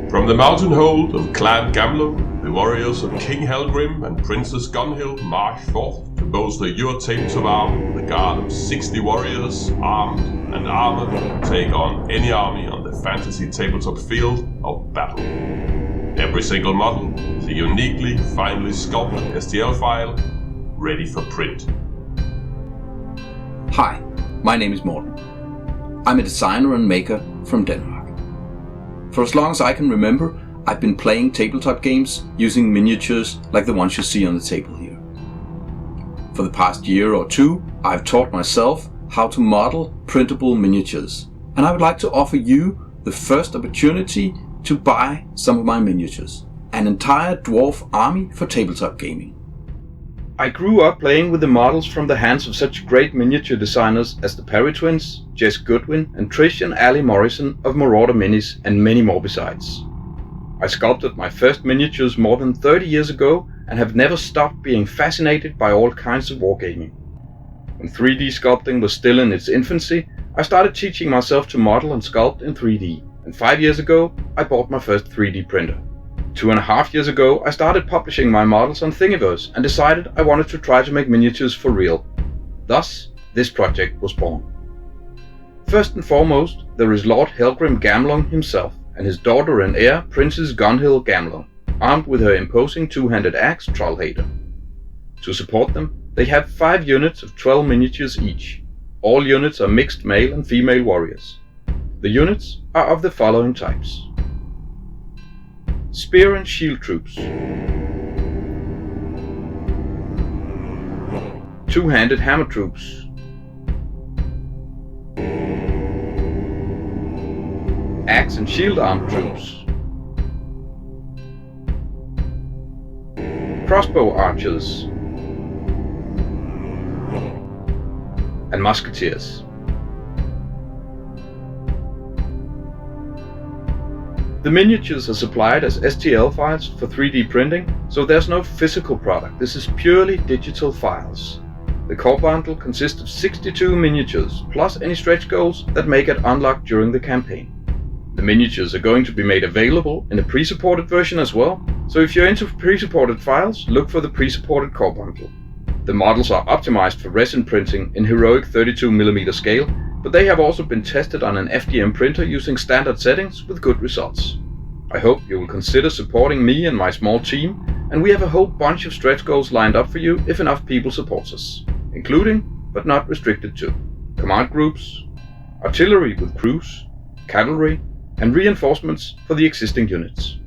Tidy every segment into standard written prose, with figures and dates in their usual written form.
From the mountain hold of Clan Gamlo, the warriors of King Helgrim and Princess Gunhild march forth to bolster your tabletop army with a guard of 60 warriors, armed and armored, to take on any army on the fantasy tabletop field of battle. Every single model is a uniquely, finely sculpted STL file, ready for print. Hi, my name is Morten. I'm a designer and maker from Denmark. For as long as I can remember, I've been playing tabletop games using miniatures like the ones you see on the table here. For the past year or two, I've taught myself how to model printable miniatures, and I would like to offer you the first opportunity to buy some of my miniatures, an entire dwarf army for tabletop gaming. I grew up playing with the models from the hands of such great miniature designers as the Perry twins, Jess Goodwin and Trish and Ali Morrison of Marauder Minis, and many more besides. I sculpted my first miniatures more than 30 years ago and have never stopped being fascinated by all kinds of wargaming. When 3D sculpting was still in its infancy, I started teaching myself to model and sculpt in 3D, and 5 years ago I bought my first 3D printer. 2.5 years ago, I started publishing my models on Thingiverse and decided I wanted to try to make miniatures for real. Thus, this project was born. First and foremost, there is Lord Helgrim Gamlung himself and his daughter and heir, Princess Gunhild Gamlung, armed with her imposing two-handed axe, Trollhater. To support them, they have 5 units of 12 miniatures each. All units are mixed male and female warriors. The units are of the following types: Spear and Shield Troops, Two-handed Hammer Troops, Axe and Shield Armed Troops, Crossbow Archers, and Musketeers. The miniatures are supplied as STL files for 3D printing, so there's no physical product. This is purely digital files. The core bundle consists of 62 miniatures, plus any stretch goals that may get unlocked during the campaign. The miniatures are going to be made available in a pre-supported version as well, so if you're into pre-supported files, look for the pre-supported core bundle. The models are optimized for resin printing in heroic 32mm scale, but they have also been tested on an FDM printer using standard settings with good results. I hope you will consider supporting me and my small team, and we have a whole bunch of stretch goals lined up for you if enough people support us, including, but not restricted to, command groups, artillery with crews, cavalry, and reinforcements for the existing units.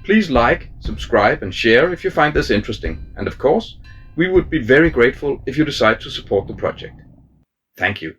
Please like, subscribe and share if you find this interesting, and of course, we would be very grateful if you decide to support the project. Thank you.